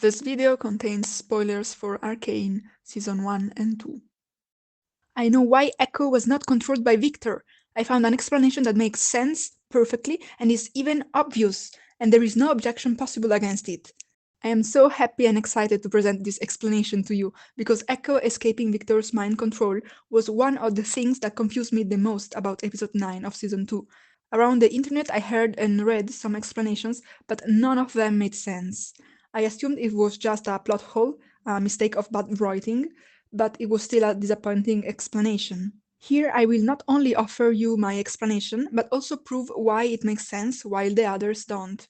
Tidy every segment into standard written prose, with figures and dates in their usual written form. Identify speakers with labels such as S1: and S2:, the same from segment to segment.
S1: This video contains spoilers for Arcane Season 1 and 2. I know why Ekko was not controlled by Viktor. I found an explanation that makes sense perfectly and is even obvious, and there is no objection possible against it. I am so happy and excited to present this explanation to you, because Ekko escaping Viktor's mind control was one of the things that confused me the most about episode 9 of season 2. Around the internet I heard and read some explanations, but none of them made sense. I assumed it was just a plot hole, a mistake of bad writing, but it was still a disappointing explanation. Here I will not only offer you my explanation, but also prove why it makes sense while the others don't.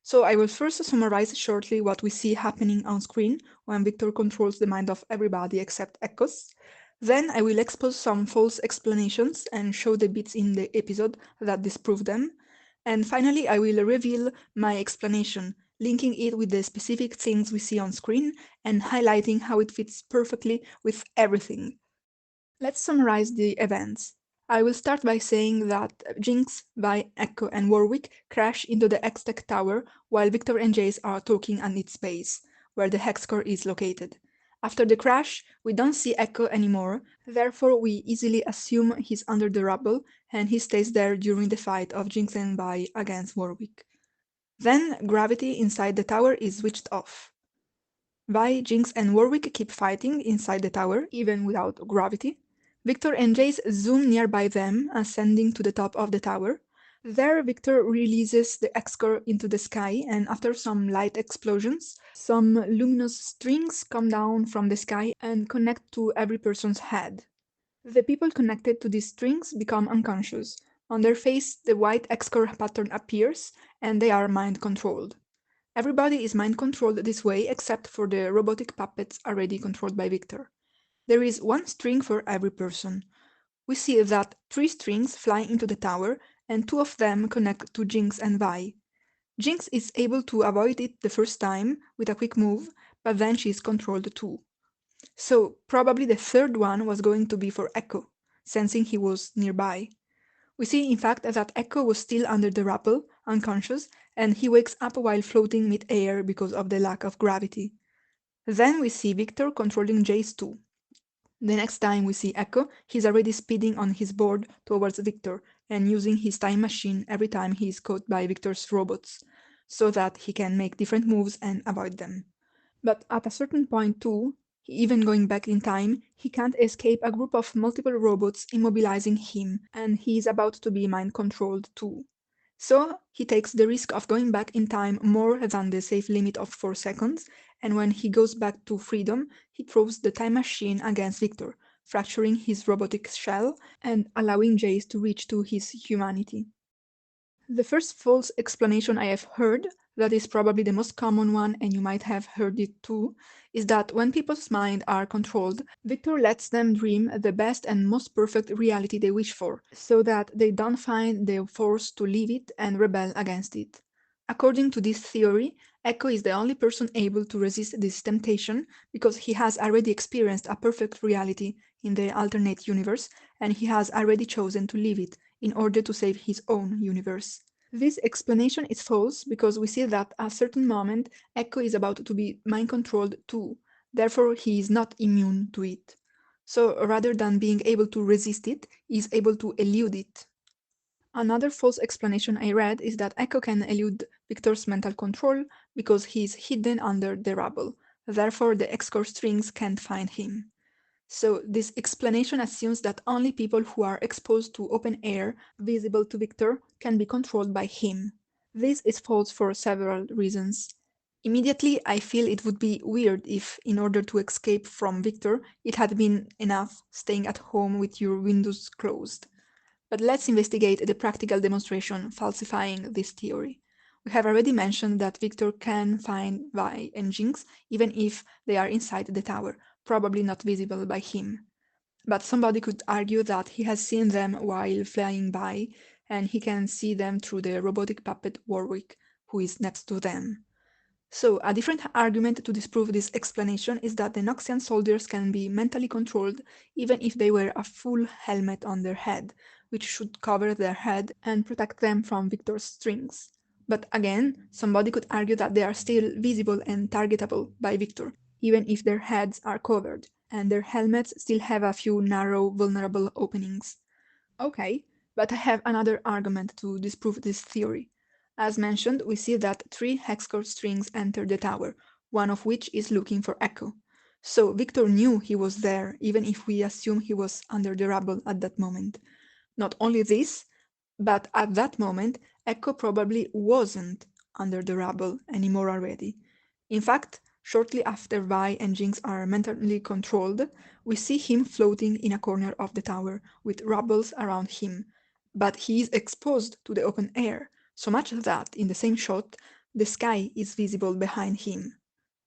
S1: So I will first summarize shortly what we see happening on screen when Viktor controls the mind of everybody except Ekko's. Then I will expose some false explanations and show the bits in the episode that disprove them. And finally I will reveal my explanation, linking it with the specific things we see on screen and highlighting how it fits perfectly with everything. Let's summarize the events. I will start by saying that Jinx, Vi, Ekko, and Warwick crash into the X-Tech tower while Viktor and Jace are talking at its base, where the Hexcore is located. After the crash, we don't see Ekko anymore, therefore we easily assume he's under the rubble and he stays there during the fight of Jinx and Vi against Warwick. Then gravity inside the tower is switched off. Vi, Jinx, and Warwick keep fighting inside the tower, even without gravity. Viktor and Jace zoom nearby them, ascending to the top of the tower. There, Viktor releases the Hexcore into the sky, and after some light explosions, some luminous strings come down from the sky and connect to every person's head. The people connected to these strings become unconscious. On their face, the white Hexcore pattern appears, and they are mind-controlled. Everybody is mind-controlled this way except for the robotic puppets already controlled by Viktor. There is one string for every person. We see that 3 strings fly into the tower, and 2 of them connect to Jinx and Vi. Jinx is able to avoid it the first time with a quick move, but then she is controlled too. So probably the third one was going to be for Ekko, sensing he was nearby. We see in fact that Ekko was still under the rubble, unconscious, and he wakes up while floating mid-air because of the lack of gravity. Then we see Viktor controlling Jace too. The next time we see Ekko, he's already speeding on his board towards Viktor and using his time machine every time he is caught by Viktor's robots, so that he can make different moves and avoid them. But at a certain point too, even going back in time, he can't escape a group of multiple robots immobilizing him, and he is about to be mind-controlled too. So he takes the risk of going back in time more than the safe limit of 4 seconds, and when he goes back to freedom, he throws the time machine against Viktor, fracturing his robotic shell and allowing Jace to reach to his humanity. The first false explanation I have heard, that is probably the most common one and you might have heard it too, is that when people's minds are controlled, Viktor lets them dream the best and most perfect reality they wish for, so that they don't find the force to leave it and rebel against it. According to this theory, Ekko is the only person able to resist this temptation because he has already experienced a perfect reality in the alternate universe and he has already chosen to leave it in order to save his own universe. This explanation is false because we see that at a certain moment Ekko is about to be mind-controlled too, therefore he is not immune to it. So rather than being able to resist it, he is able to elude it. Another false explanation I read is that Ekko can elude Viktor's mental control because he is hidden under the rubble, therefore the Hexcore strings can't find him. So this explanation assumes that only people who are exposed to open air, visible to Viktor, can be controlled by him. This is false for several reasons. Immediately, I feel it would be weird if, in order to escape from Viktor, it had been enough staying at home with your windows closed. But let's investigate the practical demonstration falsifying this theory. We have already mentioned that Viktor can find Vi and Jinx even if they are inside the tower, probably not visible by him. But somebody could argue that he has seen them while flying by, and he can see them through the robotic puppet Warwick, who is next to them. So, a different argument to disprove this explanation is that the Noxian soldiers can be mentally controlled even if they wear a full helmet on their head, which should cover their head and protect them from Viktor's strings. But again, somebody could argue that they are still visible and targetable by Viktor, even if their heads are covered, and their helmets still have a few narrow, vulnerable openings. Okay, but I have another argument to disprove this theory. As mentioned, we see that 3 Hexcore strings enter the tower, one of which is looking for Ekko. So Viktor knew he was there, even if we assume he was under the rubble at that moment. Not only this, but at that moment, Ekko probably wasn't under the rubble anymore already. In fact, shortly after Vi and Jinx are mentally controlled, we see him floating in a corner of the tower with rubbles around him, but he is exposed to the open air, so much that, in the same shot, the sky is visible behind him.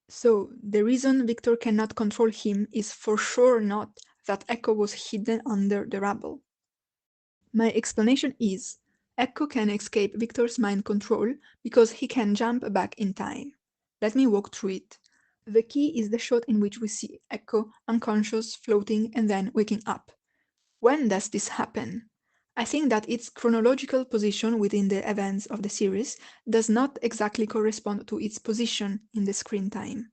S1: So, the reason Viktor cannot control him is for sure not that Ekko was hidden under the rubble. My explanation is, Ekko can escape Viktor's mind control because he can jump back in time. Let me walk through it. The key is the shot in which we see Ekko unconscious, floating, and then waking up. When does this happen? I think that its chronological position within the events of the series does not exactly correspond to its position in the screen time.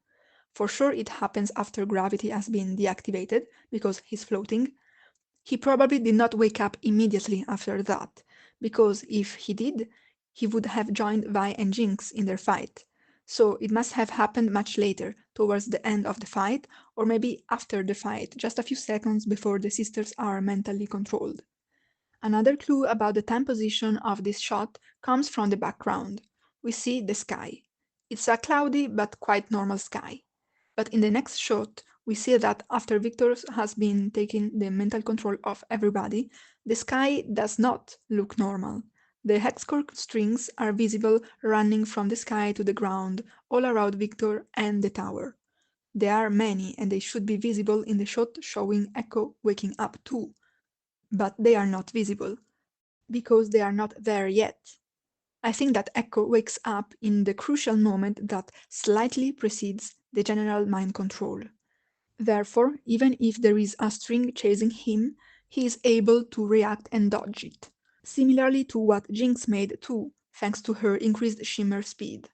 S1: For sure it happens after gravity has been deactivated, because he's floating. He probably did not wake up immediately after that, because if he did, he would have joined Vi and Jinx in their fight. So it must have happened much later, towards the end of the fight, or maybe after the fight, just a few seconds before the sisters are mentally controlled. Another clue about the time position of this shot comes from the background. We see the sky. It's a cloudy but quite normal sky. But in the next shot, we see that after Viktor has been taking the mental control of everybody, the sky does not look normal. The Hexcore strings are visible running from the sky to the ground, all around Viktor and the tower. There are many, and they should be visible in the shot showing Ekko waking up too. But they are not visible, because they are not there yet. I think that Ekko wakes up in the crucial moment that slightly precedes the general mind control. Therefore, even if there is a string chasing him, he is able to react and dodge it. Similarly to what Jinx made too, thanks to her increased shimmer speed.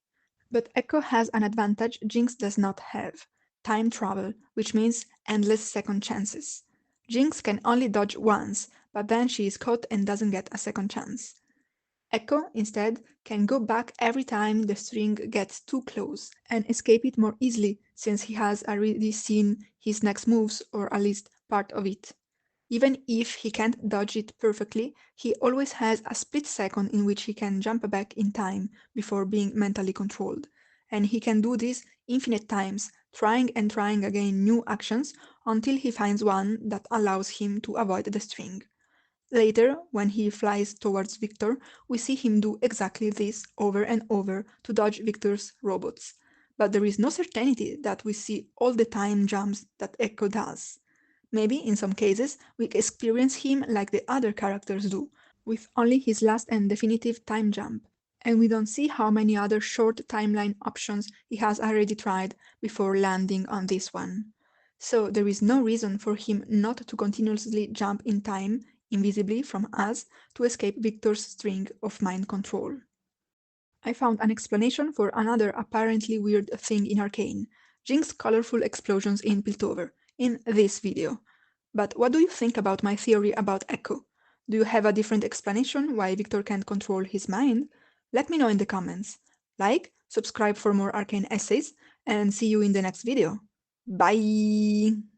S1: But Ekko has an advantage Jinx does not have: time travel, which means endless second chances. Jinx can only dodge once, but then she is caught and doesn't get a second chance. Ekko, instead, can go back every time the string gets too close, and escape it more easily since he has already seen his next moves, or at least part of it. Even if he can't dodge it perfectly, he always has a split second in which he can jump back in time before being mentally controlled. And he can do this infinite times, trying and trying again new actions until he finds one that allows him to avoid the string. Later, when he flies towards Viktor, we see him do exactly this over and over to dodge Viktor's robots. But there is no certainty that we see all the time jumps that Ekko does. Maybe, in some cases, we experience him like the other characters do, with only his last and definitive time jump, and we don't see how many other short timeline options he has already tried before landing on this one. So there is no reason for him not to continuously jump in time, invisibly from us, to escape Viktor's string of mind control. I found an explanation for another apparently weird thing in Arcane: Jinx's colorful explosions in Piltover, in this video. But what do you think about my theory about Ekko? Do you have a different explanation why Viktor can't control his mind? Let me know in the comments. Like, subscribe for more Arcane essays, and see you in the next video. Bye!